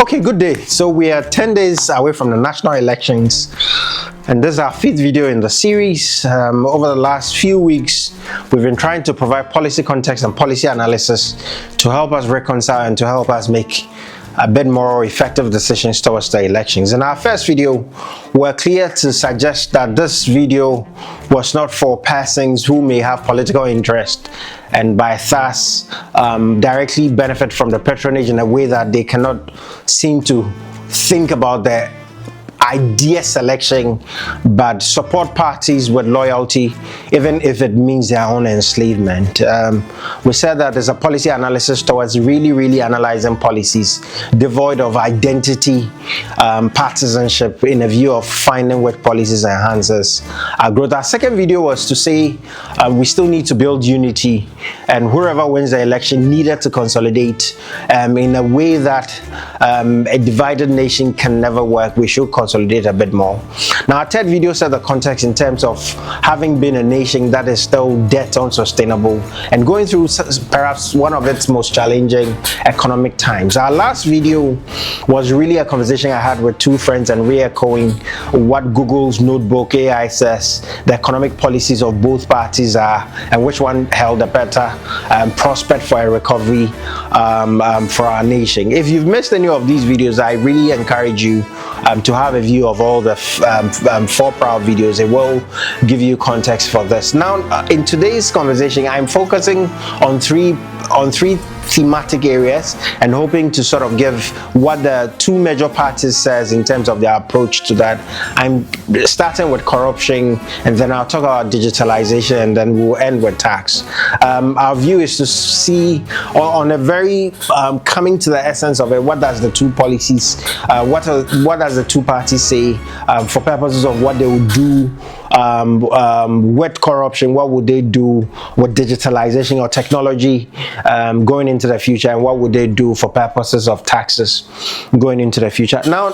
Okay, good day. So we are 10 days away from the national elections, and this is our 5th video in the series. Over the last few weeks, we've been trying to provide policy context and policy analysis to help us reconcile and to help us make a bit more effective decisions towards the elections. In our first video, we're clear to suggest that this video was not for persons who may have political interest and by thus directly benefit from the patronage in a way that they cannot seem to think about the idea selection, but support parties with loyalty, even if it means their own enslavement. We said that there's a policy analysis towards really analyzing policies devoid of identity, partisanship, in a view of finding which policies enhances our growth. Our second video was to say we still need to build unity, and whoever wins the election needed to consolidate in a way that a divided nation can never work. We should consolidate a bit more. Now, our third video set the context in terms of having been a nation that is still debt unsustainable and going through perhaps one of its most challenging economic times. Our last video was really a conversation I had with two friends and re-echoing what Google's notebook AI says the economic policies of both parties are and which one held a better prospect for a recovery for our nation. If you've missed any of these videos, I really encourage you to have a view of all the 4 prior videos. It will give you context for this. Now, in today's conversation, I'm focusing on three thematic areas and hoping to sort of give what the two major parties says in terms of their approach to that. I'm starting with corruption, and then I'll talk about digitalisation, and then we'll end with tax. Our view is to see on a very coming to the essence of it, what does the two policies, what does the two parties say for purposes of what they will do with corruption, what would they do with digitalization or technology going into the future, and what would they do for purposes of taxes going into the future. Now,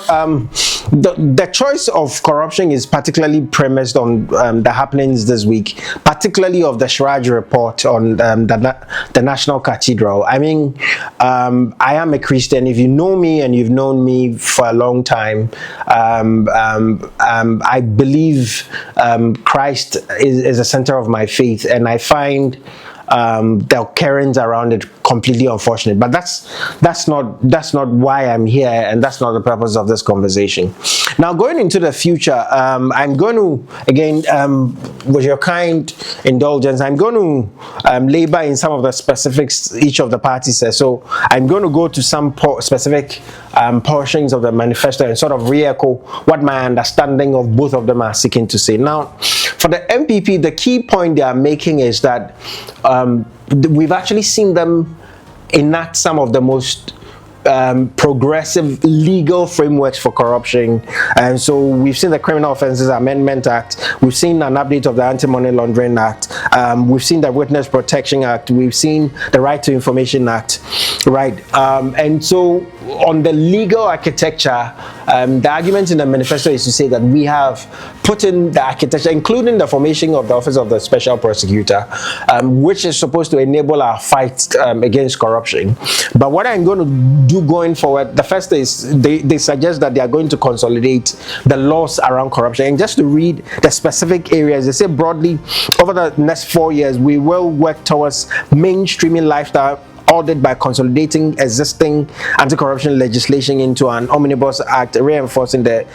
the choice of corruption is particularly premised on the happenings this week, particularly of the Shraj report on the National Cathedral. I mean, I am a Christian. If you know me and you've known me for a long time, I believe Christ is the center of my faith, and I find the occurrence around it completely unfortunate. But that's not why I'm here, and that's not the purpose of this conversation. Now, going into the future, I'm going to again, with your kind indulgence, I'm going to labor in some of the specifics each of the parties says. So I'm going to go to some specific portions of the manifesto and sort of re-echo what my understanding of both of them are seeking to say. Now, for the MPP, the key point they are making is that we've actually seen them enact some of the most progressive legal frameworks for corruption, and so we've seen the Criminal Offences Amendment Act, we've seen an update of the Anti-Money Laundering Act, we've seen the Witness Protection Act, we've seen the Right to Information Act, right? And so on the legal architecture, the argument in the manifesto is to say that we have put in the architecture, including the formation of the Office of the Special Prosecutor, which is supposed to enable our fight against corruption. But what I'm going to do going forward, the first is they suggest that they are going to consolidate the laws around corruption. And just to read the specific areas, they say broadly, over the next 4 years, we will work towards mainstreaming lifestyle audit by consolidating existing anti-corruption legislation into an omnibus act, reinforcing the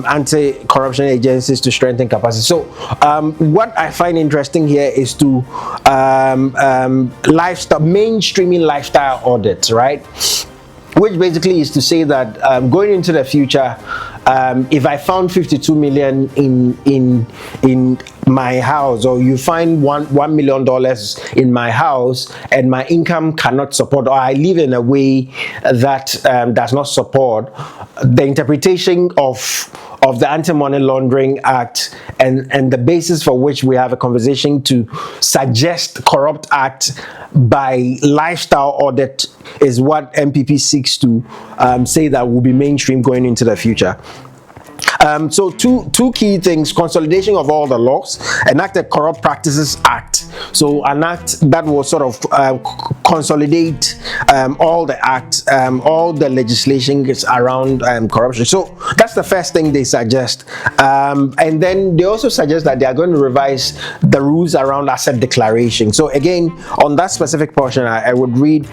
anti-corruption agencies to strengthen capacity. So what I find interesting here is to mainstreaming lifestyle audits, right? Which basically is to say that going into the future, if I found 52 million in my house, or you find $1 million in my house and my income cannot support, or I live in a way that does not support, the interpretation of the Anti-Money Laundering Act and the basis for which we have a conversation to suggest corrupt act by lifestyle audit is what MPP seeks to say that will be mainstream going into the future. So two key things: consolidation of all the laws, enact a Corrupt Practices Act, so an act that will sort of consolidate all the acts, all the legislation is around corruption. So that's the first thing they suggest. And then they also suggest that they are going to revise the rules around asset declaration. So again, on that specific portion, I would read,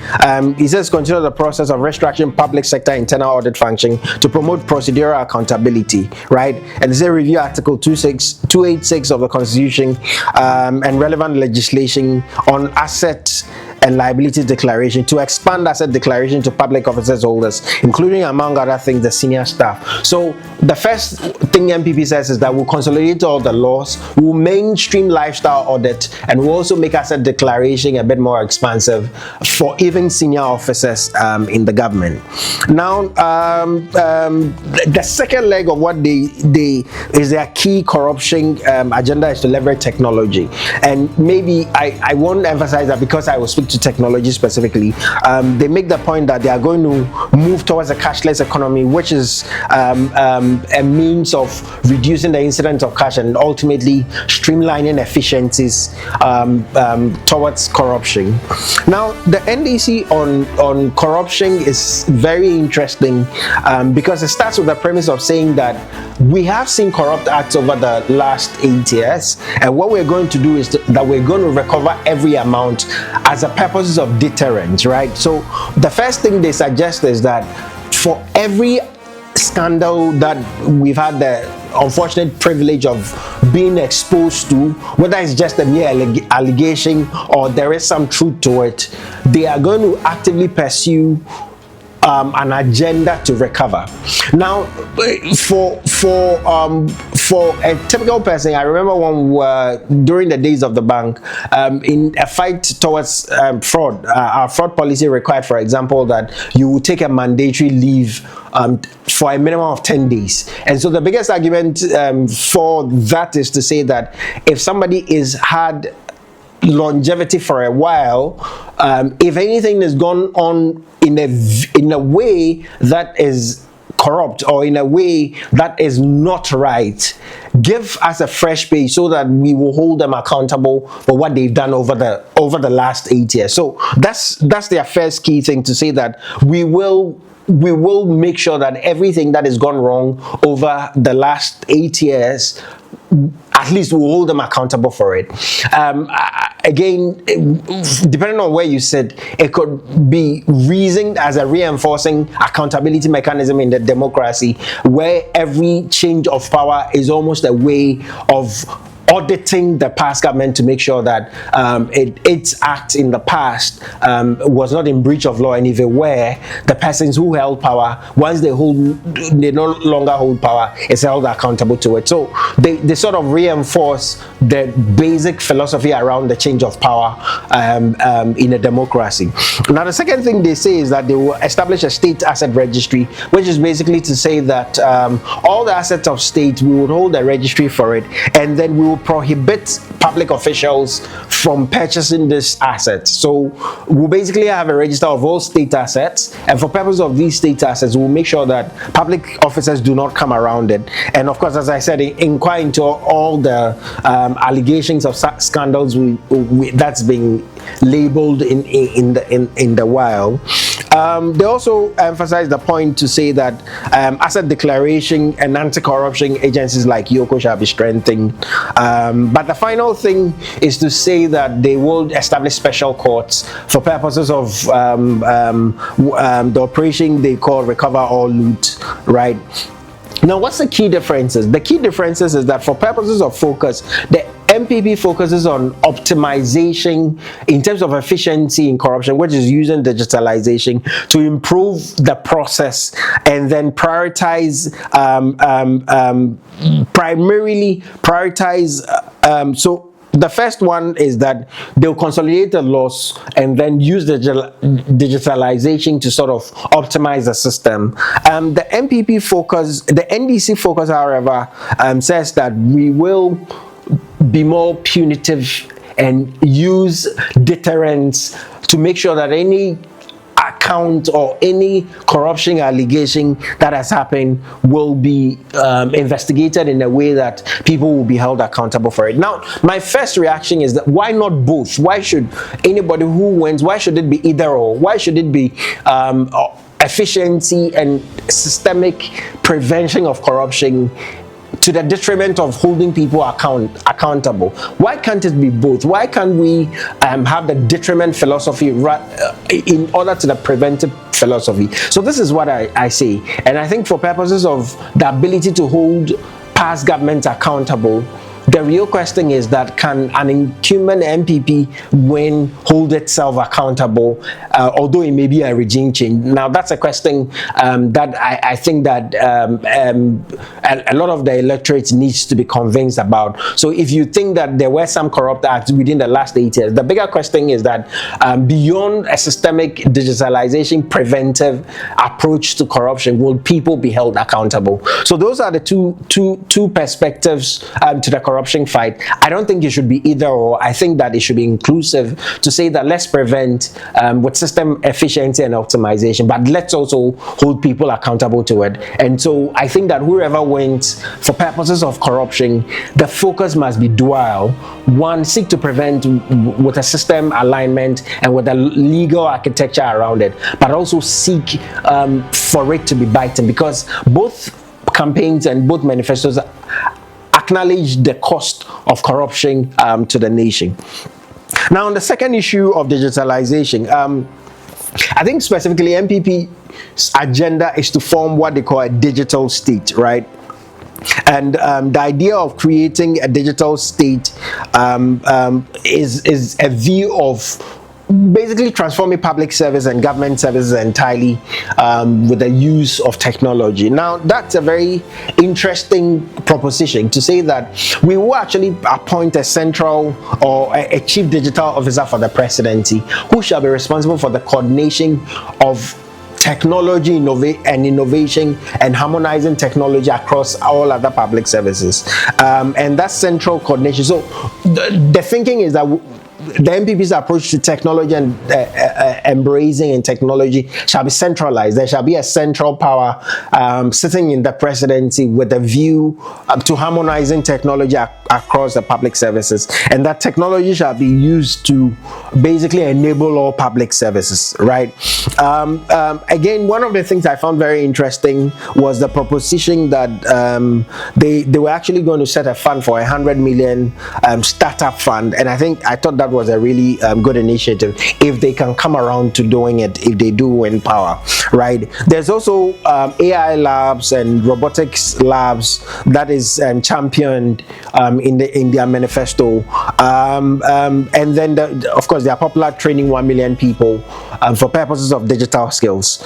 it says continue the process of restructuring public sector internal audit function to promote procedural accountability, right? And they say review Article 286 of the Constitution and relevant legislation on assets and liability declaration to expand asset declaration to public officers holders, including, among other things, the senior staff. So the first thing MPP says is that we'll consolidate all the laws, we'll mainstream lifestyle audit, and we'll also make asset declaration a bit more expansive for even senior officers in the government. Now, the second leg of what they is their key corruption agenda is to leverage technology. And maybe I won't emphasize that because I will speak to technology specifically. They make the point that they are going to move towards a cashless economy, which is a means of reducing the incidence of cash and ultimately streamlining efficiencies towards corruption. Now, the NDC on corruption is very interesting because it starts with the premise of saying that we have seen corrupt acts over the last 8 years, and what we're going to do is that we're going to recover every amount as a purposes of deterrence, right? So the first thing they suggest is that for every scandal that we've had the unfortunate privilege of being exposed to, whether it's just a mere allegation or there is some truth to it, they are going to actively pursue an agenda to recover. Now, for a typical person, I remember when we were during the days of the bank in a fight towards fraud. Our fraud policy required, for example, that you would take a mandatory leave for a minimum of 10 days. And so the biggest argument for that is to say that if somebody is had longevity for a while, if anything has gone on in a way that is corrupt or in a way that is not right, give us a fresh pay so that we will hold them accountable for what they've done over the last 8 years. So that's their first key thing, to say that we will make sure that everything that has gone wrong over the last 8 years, at least we'll hold them accountable for it. Again, depending on where you sit, it could be reasoned as a reinforcing accountability mechanism in the democracy, where every change of power is almost a way of auditing the past government to make sure that its acts in the past was not in breach of law, and if it were, the persons who held power, once they no longer hold power, is held accountable to it. So they sort of reinforce the basic philosophy around the change of power in a democracy. Now, the second thing they say is that they will establish a state asset registry, which is basically to say that all the assets of state, we would hold a registry for it, and then we will prohibit public officials from purchasing this asset. So we'll basically have a register of all state assets, and for purpose of these state assets, we'll make sure that public officers do not come around it. And of course, as I said, inquire into all the allegations of scandals that's being labeled in the wild. They also emphasize the point to say that asset declaration and anti-corruption agencies like YOCO shall be strengthened. But the final thing is to say that they will establish special courts for purposes of the operation they call Recover or Loot, right? Now, what's the key differences? The key differences is that for purposes of focus, the MPP focuses on optimization in terms of efficiency in corruption, which is using digitalisation to improve the process, and then prioritize, primarily prioritize. So the first one is that they'll consolidate the laws and then use the digitalization to sort of optimize the system. The NDC focus, however, says that we will be more punitive and use deterrence to make sure that any count or any corruption allegation that has happened will be investigated in a way that people will be held accountable for it. Now, my first reaction is that why not both? Why should anybody who wins, why should it be either or? Why should it be efficiency and systemic prevention of corruption to the detriment of holding people accountable? Why can't it be both? Why can't we have the detriment philosophy in order to the preventive philosophy? So this is what I say, and I think for purposes of the ability to hold past governments accountable, the real question is that can an incumbent MPP hold itself accountable, although it may be a regime change? Now that's a question that I think that a lot of the electorate needs to be convinced about. So if you think that there were some corrupt acts within the last 8 years, the bigger question is that beyond a systemic digitalization preventive approach to corruption, will people be held accountable? So those are the two perspectives to the corruption fight. I don't think it should be either or. I think that it should be inclusive to say that let's prevent with system efficiency and optimization, but let's also hold people accountable to it. And so I think that whoever wins for purposes of corruption, the focus must be dual. One, seek to prevent with a system alignment and with a legal architecture around it, but also seek for it to be biting, because both campaigns and both manifestos acknowledge the cost of corruption to the nation. Now, on the second issue of digitalization, I think specifically MPP's agenda is to form what they call a digital state, right? And the idea of creating a digital state is a view of basically transforming public service and government services entirely with the use of technology. Now, that's a very interesting proposition to say that we will actually appoint a central or a chief digital officer for the presidency who shall be responsible for the coordination of technology and innovation and harmonizing technology across all other public services. And that's central coordination. So the thinking is that the MPP's approach to technology and embracing in technology shall be centralized. There shall be a central power sitting in the presidency with a view to harmonizing technology across the public services, and that technology shall be used to basically enable all public services, right? Again, one of the things I found very interesting was the proposition that they were actually going to set a fund for 100 million startup fund, and I thought that was a really good initiative if they can come around to doing it, if they do win power, right? There's also AI labs and robotics labs that is championed in their manifesto, and then of course they are popular training 1 million people for purposes of digital skills.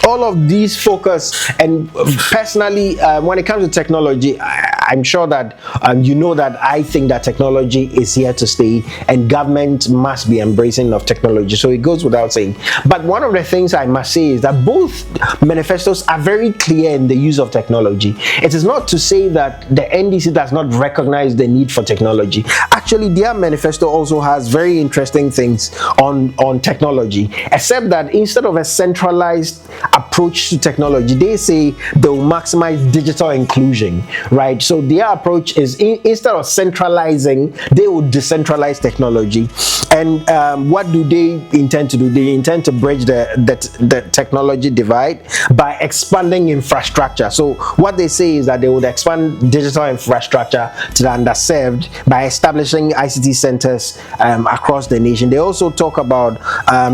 All of these focus, and personally when it comes to technology, I'm sure that you know that I think that technology is here to stay and government must be embracing of technology, so it goes without saying. But one of the things I must say is that both manifestos are very clear in the use of technology. It is not to say that the NDC does not recognize the need for technology. Actually, their manifesto also has very interesting things on technology, except that instead of a centralized approach to technology, they say they will maximize digital inclusion, right? So their approach is instead of centralizing, they will decentralize technology. And what do they intend to do? They intend to bridge the technology divide by expanding infrastructure. So what they say is that they would expand digital infrastructure to the underserved by establishing ICT centers across the nation. They also talk about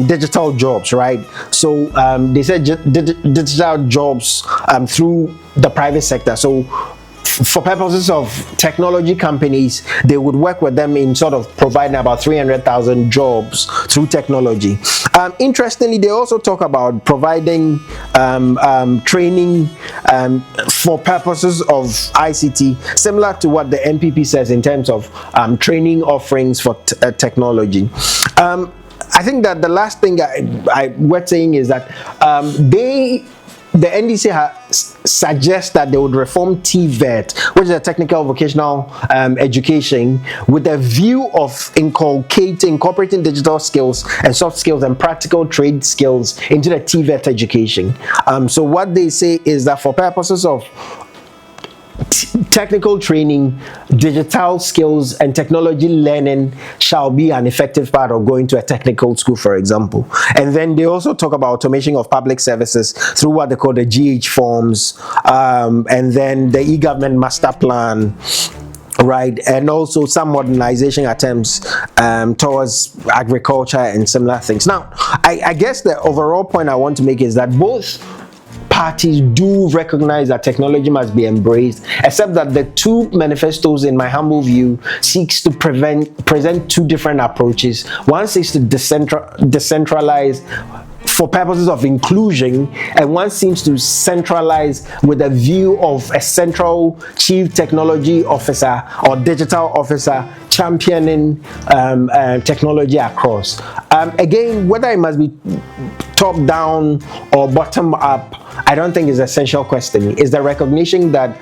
digital jobs, right? So they said digital jobs through the private sector. So for purposes of technology companies, they would work with them in sort of providing about 300,000 jobs through technology. Interestingly, they also talk about providing training for purposes of ICT, similar to what the MPP says in terms of training offerings for technology. I think that the last thing I was saying is that they the NDC suggests that they would reform TVET, which is a technical vocational education, with a view of incorporating digital skills and soft skills and practical trade skills into the TVET education. So what they say is that for purposes of technical training, digital skills and technology learning shall be an effective part of going to a technical school, for example. And then they also talk about automation of public services through what they call the GH forms, and then the e-government master plan, right, and also some modernization attempts towards agriculture and similar things. Now, I guess the overall point I want to make is that both parties do recognize that technology must be embraced, except that the two manifestos, in my humble view, seeks to present two different approaches. One seeks to decentralize for purposes of inclusion, and one seems to centralize with a view of a central chief technology officer or digital officer championing technology across. Again, whether it must be top down or bottom up, I don't think is an essential question. It's the recognition that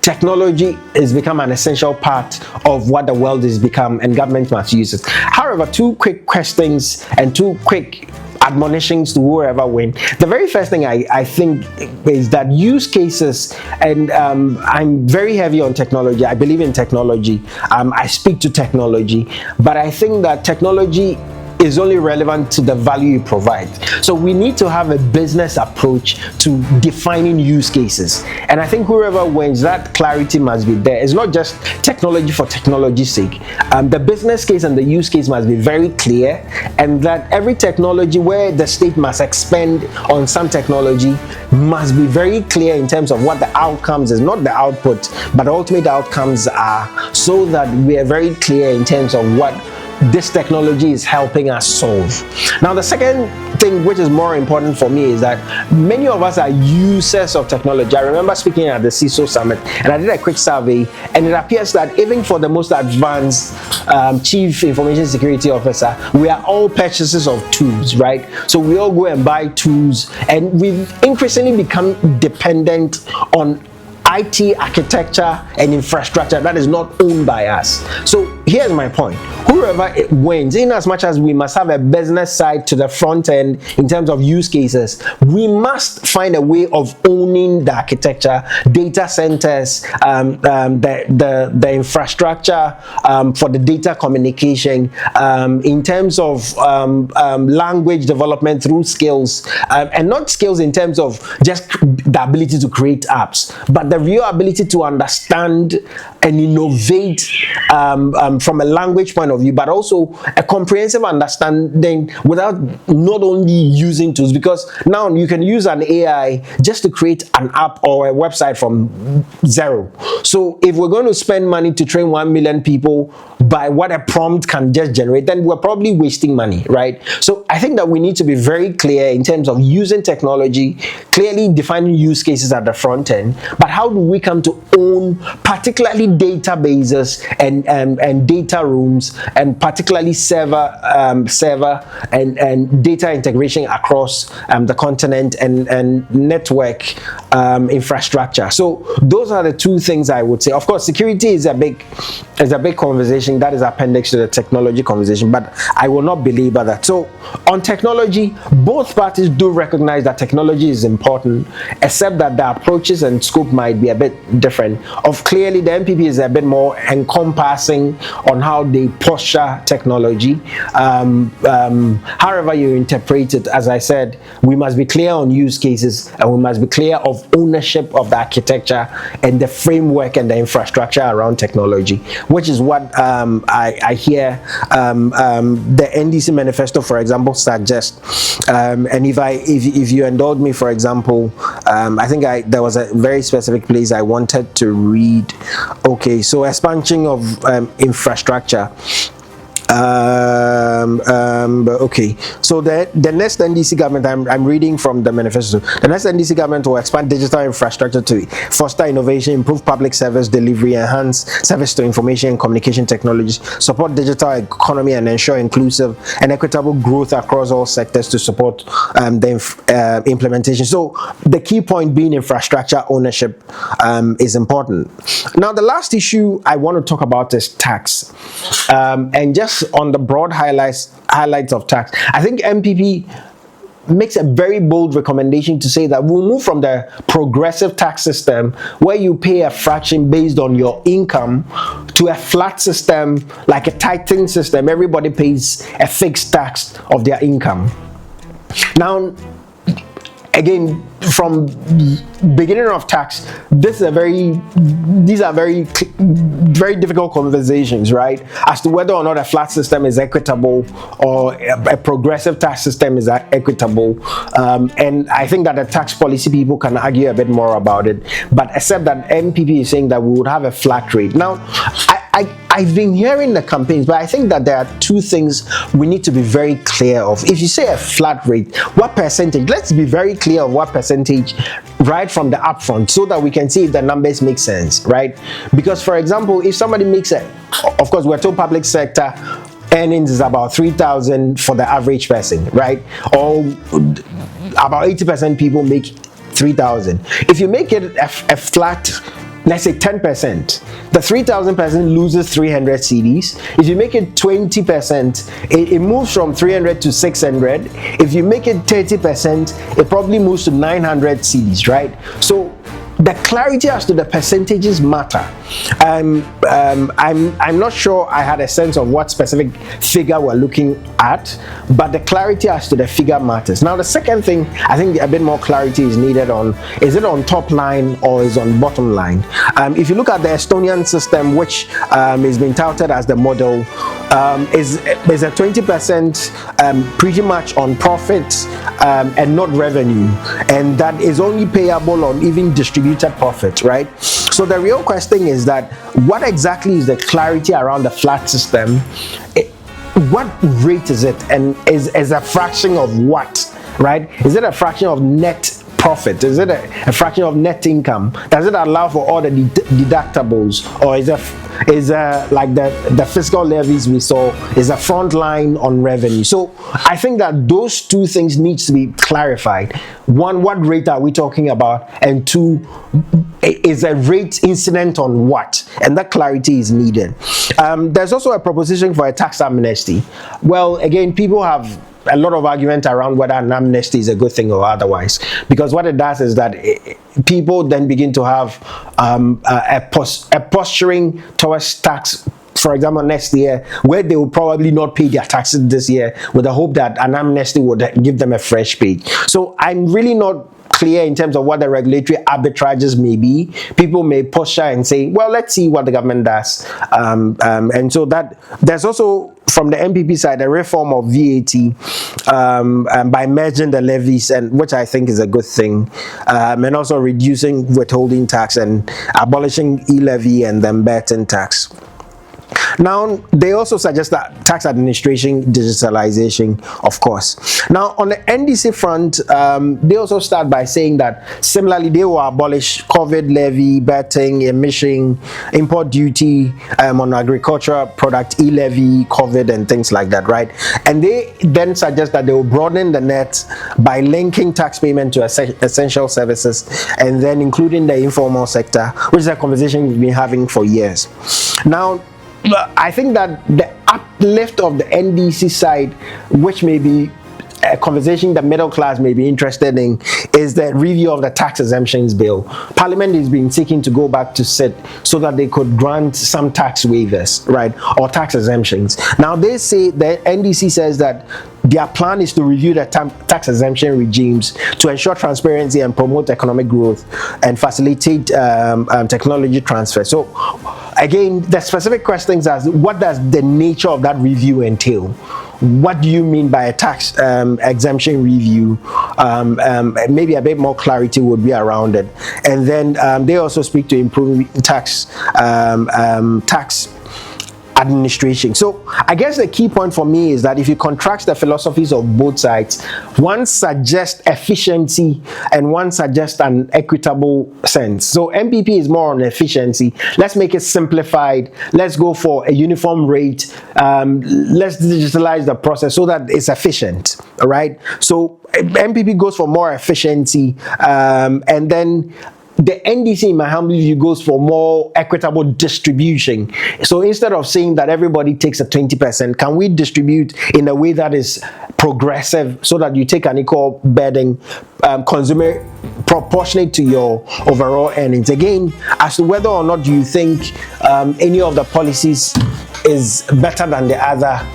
technology has become an essential part of what the world has become, and government must use it. However, two quick questions and two quick admonitions to whoever win. The very first thing I think is that use cases, and I'm very heavy on technology. I believe in technology. I speak to technology, but I think that technology is only relevant to the value you provide. So we need to have a business approach to defining use cases. And I think whoever wins, that clarity must be there. It's not just technology for technology's sake. The business case and the use case must be very clear, and that every technology where the state must expend on some technology must be very clear in terms of what the outcomes is, not the output, but the ultimate outcomes are, so that we are very clear in terms of what this technology is helping us solve. Now, the second thing, which is more important for me, is that many of us are users of technology. I remember speaking at the CISO summit, and I did a quick survey, and it appears that even for the most advanced chief information security officer, we are all purchasers of tools, right? So we all go and buy tools, and we've increasingly become dependent on IT architecture and infrastructure that is not owned by us. So here's my point. Whoever wins, in as much as we must have a business side to the front end in terms of use cases, we must find a way of owning the architecture, data centers, the infrastructure for the data communication, in terms of language development through skills, and not skills in terms of just the ability to create apps, but the real ability to understand and innovate from a language point of view, but also a comprehensive understanding without not only using tools, because now you can use an AI just to create an app or a website from zero. So if we're going to spend money to train 1 million people by what a prompt can just generate, then we're probably wasting money, right? So I think that we need to be very clear in terms of using technology, clearly defining use cases at the front end, but how do we come to own particularly databases and data rooms, and particularly server and data integration across the continent and network infrastructure. So those are the two things I would say. Of course, security is a big conversation that is appendix to the technology conversation, but I will not belabor that. So on technology, both parties do recognize that technology is important, except that the approaches and scope might be a bit different. Clearly, the MPP is a bit more encompassing on how they posture technology. However you interpret it, as I said, we must be clear on use cases, and we must be clear of ownership of the architecture and the framework and the infrastructure around technology, which is what I hear the NDC manifesto, for example, suggests. And if you indulge me, for example, I think there was a very specific place I wanted to read. Okay, so expansion of infrastructure. Okay, so the next NDC government, I'm reading from the manifesto. The next NDC government will expand digital infrastructure to foster innovation, improve public service delivery, enhance service to information and communication technologies, support digital economy, and ensure inclusive and equitable growth across all sectors to support the implementation. So the key point being infrastructure ownership is important. Now, the last issue I want to talk about is tax, and just on the broad highlights of tax, I think MPP makes a very bold recommendation to say that we'll move from the progressive tax system where you pay a fraction based on your income to a flat system, like a tithing system. Everybody pays a fixed tax of their income. Now, again, from beginning of tax, these are very difficult conversations, right, as to whether or not a flat system is equitable or a progressive tax system is equitable, and I think that the tax policy people can argue a bit more about it, but except that MPP is saying that we would have a flat rate. Now, I've been hearing the campaigns, but I think that there are two things we need to be very clear of. If you say a flat rate, what percentage? Let's be very clear of what percentage right from the upfront so that we can see if the numbers make sense, right? Because, for example, if somebody makes of course, we're told public sector earnings is about 3,000 for the average person, right? Or about 80% people make 3,000. If you make it a flat, let's say 10%, the 3,000 person loses 300 cedis. If you make it 20%, it moves from 300 to 600. If you make it 30%, it probably moves to 900 cedis, right? So the clarity as to the percentages matter. I'm not sure I had a sense of what specific figure we're looking at, but the clarity as to the figure matters. Now, the second thing, I think a bit more clarity is needed on, is it on top line or is on bottom line? If you look at the Estonian system, which is being touted as the model, is a 20% pretty much on profits and not revenue, and that is only payable on even distributed profit, right? So the real question is that what exactly is the clarity around the flat system? What rate is it, and is a fraction of what, right? Is it a fraction of net profit? Is it a fraction of net income? Does it allow for all the deductibles, or is like the fiscal levies we saw is a front line on revenue? So I think that those two things needs to be clarified. One, what rate are we talking about? And two, is a rate incident on what? And that clarity is needed. There's also a proposition for a tax amnesty. Well, again, people have a lot of argument around whether an amnesty is a good thing or otherwise, because what it does is that people then begin to have a posturing towards tax, for example, next year, where they will probably not pay their taxes this year, with the hope that an amnesty would give them a fresh pay. So I'm really not clear in terms of what the regulatory arbitrages may be. People may posture and say, well, let's see what the government does. And so that there's also, from the MPP side, a reform of VAT by merging the levies, and which I think is a good thing, and also reducing withholding tax and abolishing e-levy and then Burton tax. Now, they also suggest that tax administration digitalisation, of course. Now, on the NDC front, they also start by saying that similarly they will abolish COVID levy, Burton, emission, import duty on agricultural product, e-levy, COVID, and things like that, right? And they then suggest that they will broaden the net by linking tax payment to essential services, and then including the informal sector, which is a conversation we've been having for years. Now, I think that the uplift of the NDC side, which may be a conversation the middle class may be interested in, is the review of the tax exemptions bill. Parliament is being seeking to go back to sit so that they could grant some tax waivers, right, or tax exemptions. Now, they say, the NDC says that their plan is to review the tax exemption regimes to ensure transparency and promote economic growth and facilitate technology transfer. So again, the specific questions are, what does the nature of that review entail? What do you mean by a tax exemption review? Maybe a bit more clarity would be around it. And then they also speak to improving tax administration. So I guess the key point for me is that if you contrast the philosophies of both sides, one suggests efficiency and one suggests an equitable sense. So MPP is more on efficiency. Let's make it simplified. Let's go for a uniform rate. Let's digitalize the process so that it's efficient. All right. So MPP goes for more efficiency, and then the NDC, in my humble view, goes for more equitable distribution. So instead of saying that everybody takes a 20%, can we distribute in a way that is progressive so that you take an equal burden, consumer proportionate to your overall earnings? Again, as to whether or not you think any of the policies is better than the other,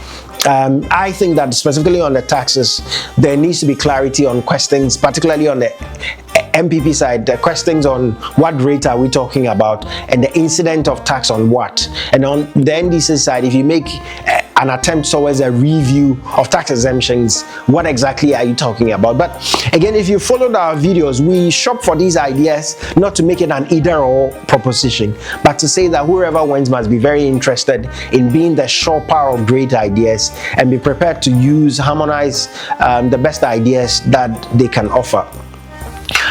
I think that specifically on the taxes, there needs to be clarity on questions, particularly on the MPP side, the questions on what rate are we talking about and the incident of tax on what. And on the NDC side, if you make an attempt towards a review of tax exemptions, what exactly are you talking about? But again, if you followed our videos, we shop for these ideas not to make it an either or proposition, but to say that whoever wins must be very interested in being the shopper of great ideas and be prepared to harmonize the best ideas that they can offer.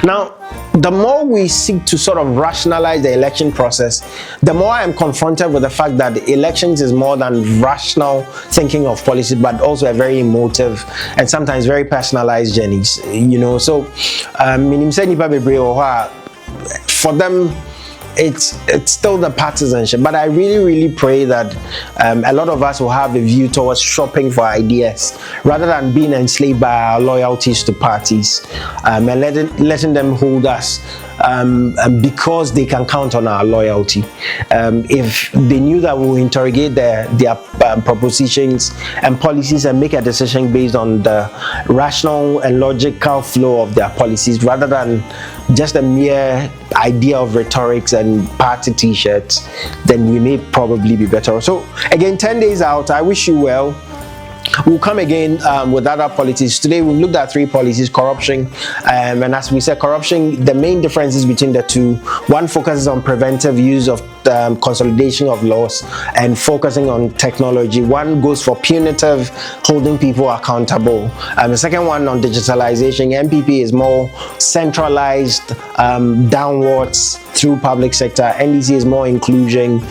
Now, the more we seek to sort of rationalize the election process, the more I am confronted with the fact that elections is more than rational thinking of policy, but also a very emotive and sometimes very personalized journeys. So for them, it's still the partisanship, but I really pray that a lot of us will have a view towards shopping for ideas rather than being enslaved by our loyalties to parties, and letting them hold us because they can count on our loyalty. If they knew that we will interrogate their propositions and policies and make a decision based on the rational and logical flow of their policies rather than just a mere idea of rhetorics and party t-shirts, then we may probably be better. So again, 10 days out, I wish you well. We'll come again with other policies. Today we've looked at 3 policies: corruption, and as we said, corruption, the main differences between the two: one focuses on preventive use of consolidation of laws and focusing on technology. One goes for punitive, holding people accountable. The second one on digitalisation, MPP is more centralized, downwards through public sector. NDC is more inclusion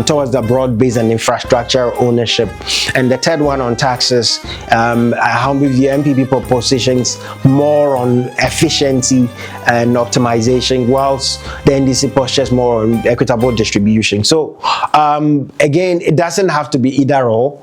towards the broad base and infrastructure ownership. And the third one on taxes, how with the MPP propositions more on efficiency and optimization, whilst the NDC postures more on equitable distribution. So again, it doesn't have to be either or.